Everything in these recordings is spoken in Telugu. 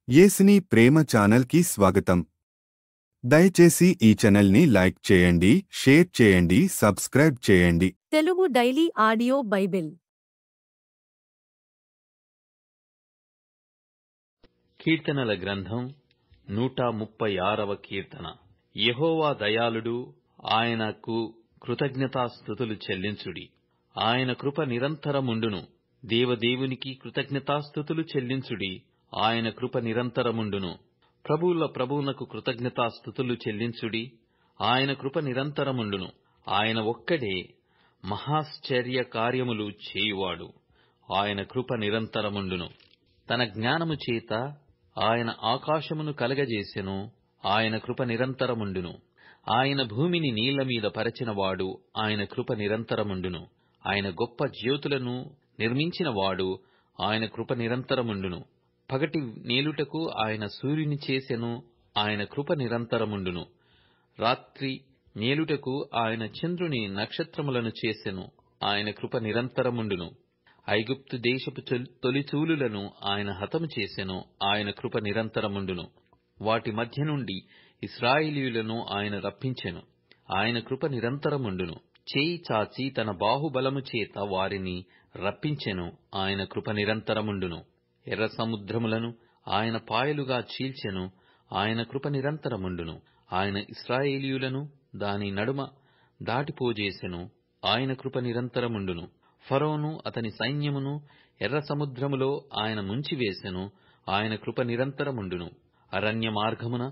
యేసుని ప్రేమ ఛానల్కి స్వాగతం. దయచేసి ఈ ఛానల్ని లైక్ చేయండి, షేర్ చేయండి, సబ్స్క్రైబ్ చేయండి. తెలుగు డైలీ ఆడియో బైబిల్ కీర్తనల గ్రంథం 136వ కీర్తన. యెహోవా దయాళుడు, ఆయనకు కృతజ్ఞతాస్తుతులు చెల్లించుడి. ఆయన కృప నిరంతరముండును. దేవదేవునికి కృతజ్ఞతాస్తుతులు చెల్లించుడి. ఆయన కృప నిరంతరముండును. ప్రభువుల ప్రభువునకు కృతజ్ఞతాస్తుతులు చెల్లించుడి. ఆయన కృప నిరంతరముండును. ఆయన ఒక్కడే మహాశ్చర్య కార్యములు చేయువాడు. ఆయన కృప నిరంతరముండును. తన జ్ఞానము చేత ఆయన ఆకాశమును కలగజేసెను. ఆయన కృప నిరంతరముండును. ఆయన భూమిని నీళ్ల మీద పరచినవాడు. ఆయన కృప నిరంతరముండును. ఆయన గొప్ప జ్యోతులను నిర్మించినవాడు. ఆయన కృప నిరంతరముండును. పగటి నేలుటకు ఆయన సూర్యుని చేసెను. ఆయన కృప నిరంతరముండును. రాత్రి నేలుటకు ఆయన చంద్రుని నక్షత్రములను చేసెను. ఆయన కృప నిరంతరముండును. ఐగుప్తు దేశపు తొలిచూలులను ఆయన హతము చేసెను. ఆయన కృప నిరంతరముండును. వాటి మధ్య నుండి ఇశ్రాయేలీయులను ఆయన రప్పించెను. ఆయన కృప నిరంతరముండును. చేయి చాచి తన బాహుబలము చేత వారిని రప్పించెను. ఆయన కృప నిరంతరముండును. ఎర్ర సముద్రములను ఆయన పాయలుగా చీల్చెను. ఆయన కృప నిరంతరముండును. ఆయన ఇశ్రాయేలీయులను దాని నడుమ దాటిపోజేసెను. ఆయన కృప నిరంతరముండును. ఫరోను అతని సైన్యమును ఎర్ర సముద్రములో ఆయన ముంచివేసెను. ఆయన కృప నిరంతరముండును. అరణ్య మార్గమున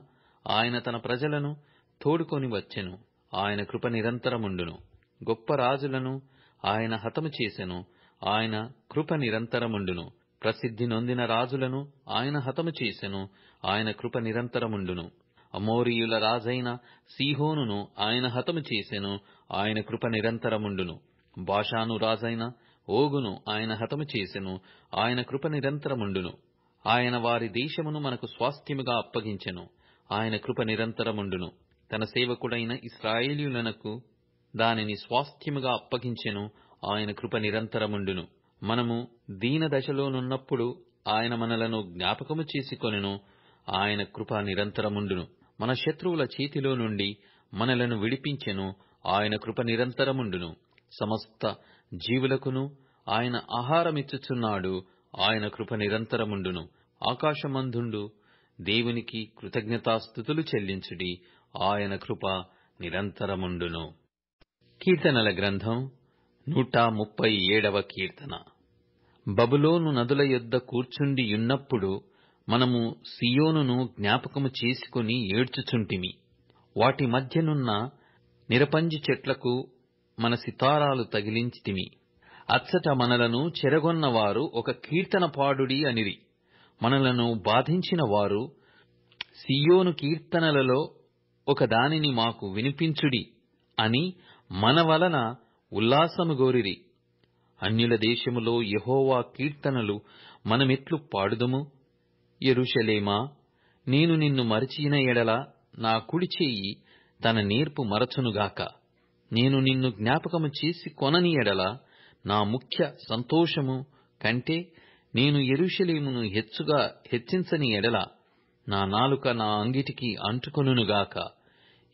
ఆయన తన ప్రజలను తోడుకొని వచ్చెను. ఆయన కృప నిరంతరముండును. గొప్ప రాజులను ఆయన హతము చేసెను. ఆయన కృప నిరంతరముండును. ప్రసిద్ధి నొందిన రాజులను ఆయన హతము చేసెను. ఆయన కృప నిరంతరముండును. అమోరీయుల రాజైన సీహోనును ఆయన హతము చేసెను. ఆయన కృప నిరంతరముండును. బాషాను రాజైన ఓగును ఆయన హతము చేసెను. ఆయన కృప నిరంతరముండును. ఆయన వారి దేశమును మనకు స్వాస్థ్యముగా అప్పగించెను. ఆయన కృప నిరంతరముండును. తన సేవకుడైన ఇశ్రాయేలీయులకు దానిని స్వాస్థ్యముగా అప్పగించెను. ఆయన కృప నిరంతరముండును. మనము దీన దశలోనున్నప్పుడు ఆయన మనలను జ్ఞాపకము చేసుకొనెను. ఆయన కృప నిరంతరముండును. మన శత్రువుల చేతిలో నుండి మనలను విడిపించెను. ఆయన కృప నిరంతరముండును. సమస్త జీవులకును ఆయన ఆహారమిచ్చుచున్నాడు. ఆయన కృప నిరంతరముండును. ఆకాశమందుండు దేవునికి కృతజ్ఞతాస్తుతులు చెల్లించుడి. ఆయన కృప నిరంతరముండును. కీర్తనల గ్రంథం 137వ కీర్తన. బబులోను నదుల యొద్ద కూర్చుండి యున్నప్పుడు మనము సియోనును జ్ఞాపకము చేసుకుని ఏడ్చుచుంటిమి. వాటి మధ్యనున్న నిరపంజి చెట్లకు మన సితారాలు తగిలించితిమి. అచ్చట మనలను చెరగొన్నవారు ఒక కీర్తన పాడుడి అనిరి. మనలను బాధించిన వారు సియోను కీర్తనలలో ఒక దానిని మాకు వినిపించుడి అని మన వలన ఉల్లాసము గోరిరి. అన్యుల దేశములో యెహోవా కీర్తనలు మనమెట్లు పాడుదుము? యెరూషలేమా, నేను నిన్ను మరచిన ఎడల నా కుడి చెయ్యి తన నేర్పు మరచునుగాక. నేను నిన్ను జ్ఞాపకము చేసి కొనని ఎడల నా ముఖ్య సంతోషము కంటే నేను యెరూషలేమును హెచ్చుగా హెచ్చించని ఎడల నా నాలుక నా అంగిటికి అంటుకొనుగాక.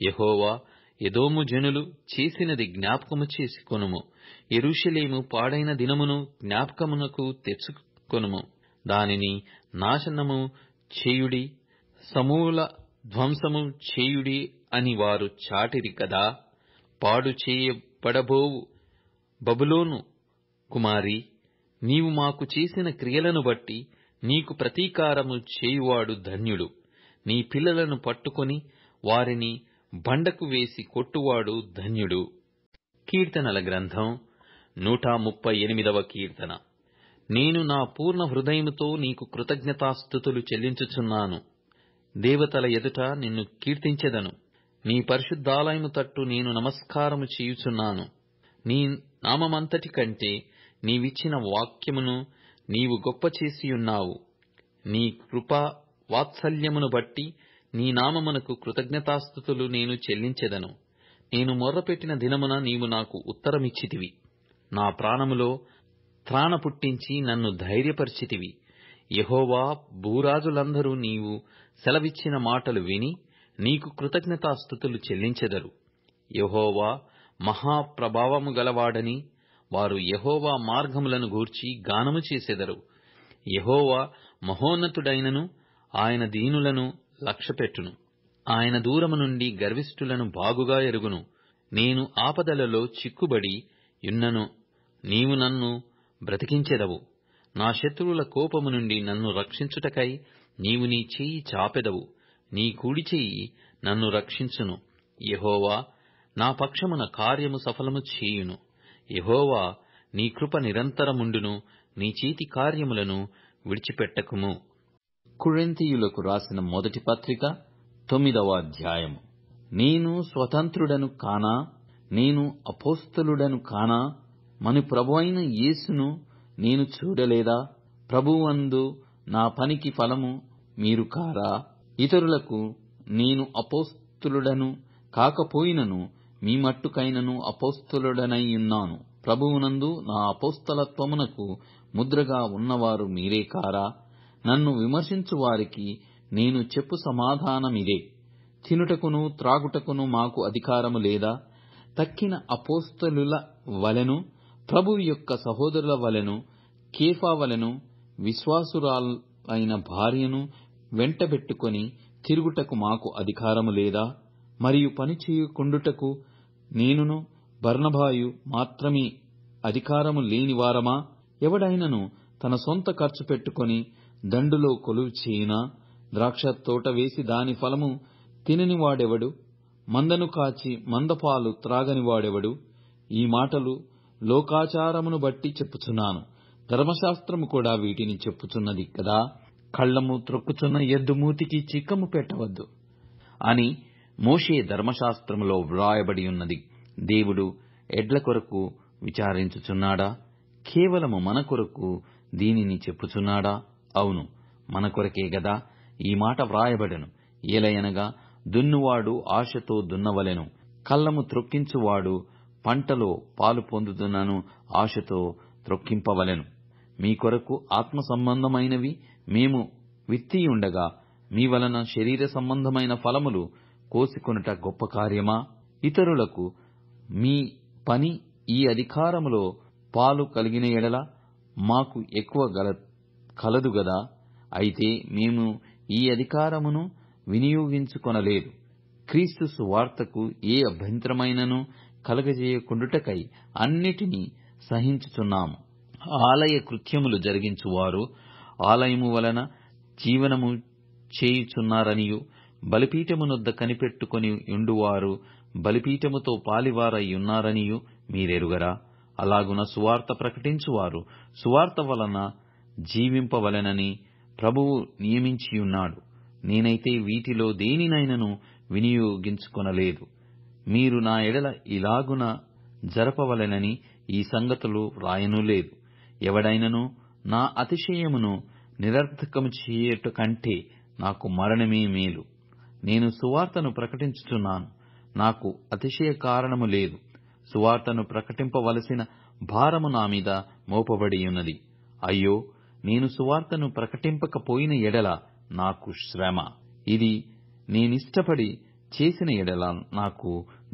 యెహోవా, ఎదోము జనులు చేసినది జ్ఞాపకము చేసి కొనుము. యెరూషలేము పాడైన దినమును జ్ఞాపకమునకు తెచ్చుకొనుము. దానిని నాశనము చేయుడి, సమూల ధ్వంసము చేయుడి అని వారు చాటిరి కదా. పాడు చేయబడబోవు బబులోను కుమారి, నీవు మాకు చేసిన క్రియలను బట్టి నీకు ప్రతీకారము చేయువాడు ధన్యుడు. నీ పిల్లలను పట్టుకొని వారిని బండకు వేసి కొట్టువాడు ధన్యుడు. కీర్తనల గ్రంథం 138వ కీర్తన. నేను నా పూర్ణ హృదయముతో నీకు కృతజ్ఞతాస్తుతులు చెల్లించుచున్నాను. దేవతల ఎదుట నిన్ను కీర్తించెదను. నీ పరిశుద్ధాలయము తట్టు నేను నమస్కారము చేయుచున్నాను. నీ నామమంతటి కంటే నీవిచ్చిన వాక్యమును నీవు గొప్ప చేసియున్నావు. నీ కృపా వాత్సల్యమును బట్టి నీ నామమునకు కృతజ్ఞతాస్తుతులు నేను చెల్లించెదను. నేను మొర్రపెట్టిన దినమున నీవు నాకు ఉత్తరమిచ్చితివి. నా ప్రాణములో త్రాణ పుట్టించి నన్ను ధైర్యపరిచితివి. యెహోవా, భూరాజులందరూ నీవు సెలవిచ్చిన మాటలు విని నీకు కృతజ్ఞతాస్తుతులు చెల్లించెదరు. యెహోవా మహాప్రభావము గలవాడని వారు యెహోవా మార్గములను గూర్చి గానము చేసెదరు. యెహోవా మహోన్నతుడైనను ఆయన దీనులను లక్ష్యపెట్టును. ఆయన దూరము నుండి గర్విష్ఠులను బాగుగా ఎరుగును. నేను ఆపదలలో చిక్కుబడి యున్నను, నీవు నన్ను బ్రతికించెదవు. నా శత్రువుల కోపము నుండి నన్ను రక్షించుటకై నీవు నీ చెయ్యి చాపెదవు. నీ కుడి చెయ్యి నన్ను రక్షించును. యెహోవా నా పక్షమున కార్యము సఫలము చేయును. యెహోవా నీ కృప నిరంతరముండును. నీ చేతి కార్యములను విడిచిపెట్టకుము. కొరింథీయులకు రాసిన మొదటి పత్రిక 9వ అధ్యాయము. నేను స్వతంత్రుడను కానా? నేను అపోస్తలుడను కానా? మన ప్రభువైన యేసును నేను చూడలేదా? ప్రభువందు నా పనికి ఫలము మీరు కారా? ఇతరులకు నేను అపోస్తలుడను కాకపోయినను మీ మట్టుకైనను అపోస్తలుడనై ఉన్నాను. ప్రభువునందు నా అపోస్తలత్వమునకు ముద్రగా ఉన్నవారు మీరే కారా? నన్ను విమర్శించు వారికి నేను చెప్పు సమాధానమిదే. తినుటకును త్రాగుటకును మాకు అధికారము లేదా? తక్కిన అపోస్తలుల వలెను ప్రభువు యొక్క సహోదరుల వలెను కేఫా వలెను విశ్వాసురాలైన భార్యను వెంటబెట్టుకొని తిరుగుటకు మాకు అధికారము లేదా? మరియు పని చేయకుండుటకు నేనును బర్నబాయు మాత్రమే అధికారము లేని వారమా? ఎవడైనను తన సొంత ఖర్చు పెట్టుకొని దండులో కొలువు చేయునా? ద్రాక్ష తోట వేసి దాని ఫలము తినని వాడెవడు? మందను కాచి మందపాలు త్రాగని వాడెవడు? ఈ మాటలు లోకాచారమును బట్టి చెప్పుచున్నాను. ధర్మశాస్త్రము కూడా వీటిని చెప్పుచున్నది కదా. కళ్ళము త్రొక్కుచున్న ఎద్దు మూతికి చిక్కము పెట్టవద్దు అని మోషే ధర్మశాస్త్రములో వ్రాయబడి ఉన్నది. దేవుడు ఎడ్ల కొరకు విచారించుచున్నాడా? కేవలము మన కొరకు దీనిని చెప్పుచున్నాడా? అవును, మన కొరకే గదా ఈ మాట వ్రాయబడెను. ఏలయనగా దున్నువాడు ఆశతో దున్నవలెను, కళ్ళము త్రొక్కించువాడు పంటలో పాలు పొందుతున్నను ఆశతో త్రొక్కింపవలెను. మీ కొరకు ఆత్మ సంబంధమైనవి మేము విత్తియుండగా మీ వలన శరీర సంబంధమైన ఫలములు కోసికొనుట గొప్ప కార్యమా? ఇతరులకు మీ పని ఈ అధికారములో పాలు కలిగిన ఎడల మాకు ఎక్కువ కలదు గదా. అయితే మేము ఈ అధికారమును వినియోగించుకొనలేదు. క్రీస్తు సువార్తకు ఏ అభ్యంతరమైనను కలగజేయకుండుటకై అన్నిటినీ సహించుచున్నాము. ఆలయ కృత్యములు జరిగించువారు ఆలయము వలన జీవనము చేయుచున్నారనియు, బలిపీఠమునొద్ద కనిపెట్టుకొని యుండువారు బలిపీఠముతో పాలివారై ఉన్నారనియు మీరెరుగరా? అలాగున సువార్త ప్రకటించువారు సువార్త వలన జీవింపవలెనని ప్రభువు నియమించియున్నాడు. నేనైతే వీటిలో దేనినైనను వినియోగించుకొనలేదు. మీరు నా ఎడల ఇలాగున జరపవలెనని ఈ సంగతులు వ్రాయను లేదు. ఎవడైనను నా అతిశయమును నిరర్థకము చేయుట కంటే నాకు మరణమే మేలు. నేను సువార్తను ప్రకటించుచున్నాను, నాకు అతిశయ కారణము లేదు. సువార్తను ప్రకటింపవలసిన భారము నా మీద మోపబడి ఉన్నది. అయ్యో, నేను సువార్తను ప్రకటింపకపోయిన ఎడల నాకు శ్రమ. ఇది నేనిష్టపడి చేసిన ఎడల నాకు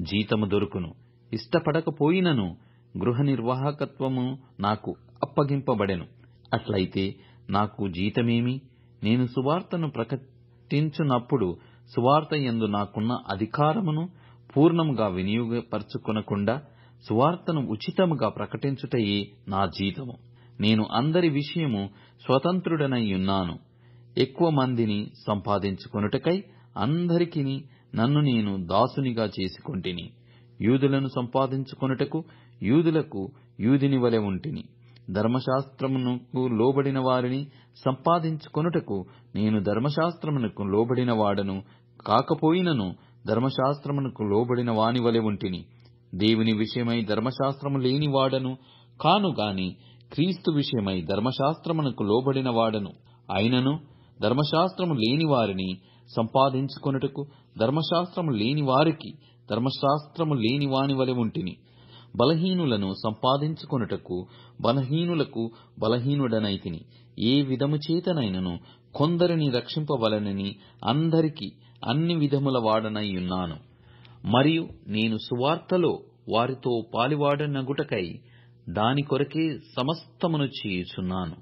జీతము దొరుకును. ఇష్టపడకపోయినను గృహ నిర్వాహకత్వము నాకు అప్పగింపబడెను. అట్లయితే నాకు జీతమేమి? నేను సువార్తను ప్రకటించున్నప్పుడు సువార్త యందు నాకున్న అధికారమును పూర్ణముగా వినియోగపరచుకొనకుండా సువార్తను ఉచితముగా ప్రకటించుటయే నా జీతము. నేను అందరి విషయము స్వతంత్రుడనై ఉన్నాను. ఎక్కువ మందిని సంపాదించుకొనుటకై అందరికిని నన్ను నేను దాసునిగా చేసుకొంటిని. యూదులను సంపాదించుకొనుటకు యూదులకు యూదుని వలె ఉంటిని. ధర్మశాస్త్రమునకు లోబడిన వారిని సంపాదించుకొనుటకు నేను ధర్మశాస్త్రమునకు లోబడిన వాడను కాకపోయినను ధర్మశాస్త్రమునకు లోబడిన వాని వలె ఉంటిని. దేవుని విషయమై ధర్మశాస్త్రము లేని వాడను కాను గాని క్రీస్తు విషయమై ధర్మశాస్త్రమునకు లోబడిన వాడను. అయినను ధర్మశాస్త్రము లేని వారిని సంపాదించుకొనుటకు ధర్మశాస్త్రము లేని వారికి ధర్మశాస్త్రము లేని వాని వలె ఉంటిని. బలహీనులను సంపాదించుకొనుటకు బలహీనులకు బలహీనుడనైతిని. ఏ విధము చేతనైనను కొందరిని రక్షింపవలనని అందరికి అన్ని విధముల వాడనై ఉన్నాను. మరియు నేను సువార్తలో వారితో పాలివాడనగుటకై దాని కొరకే సమస్తమును చేయుచున్నాను.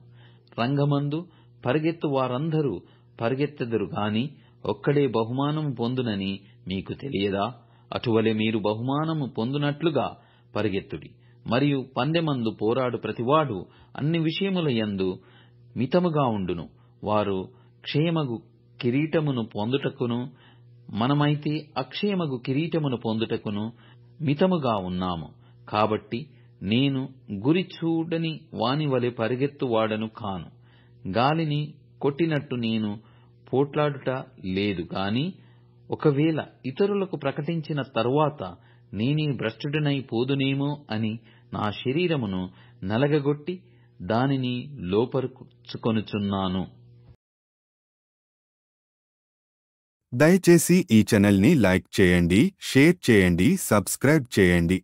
రంగమందు పరిగెత్తు వారందరూ పరిగెత్తెదరు గాని ఒక్కడే బహుమానము పొందునని మీకు తెలియదా? అటువలే మీరు బహుమానము పొందునట్లుగా పరిగెత్తుడి. మరియు పందెమందు పోరాడు ప్రతివాడు అన్ని విషయముల యందు మితముగా ఉండును. వారు క్షేమగు కిరీటమును పొందుటకును మనమైతే అక్షయమగు కిరీటమును పొందుటకును మితముగా ఉన్నాము. కాబట్టి నేను గురి చూడని వాని వలె పరిగెత్తువాడను కాను. గాలిని కొట్టినట్టు నేను పోట్లాడుట లేదు గాని ఒకవేళ ఇతరులకు ప్రకటించిన తరువాత నేనే భ్రష్టుడనై పోదునేమో అని నా శరీరమును నలగగొట్టి దానిని లోపరుచుకొనుచున్నాను. దయచేసి ఈ ఛానల్ని లైక్ చేయండి, షేర్ చేయండి, సబ్స్క్రైబ్ చేయండి.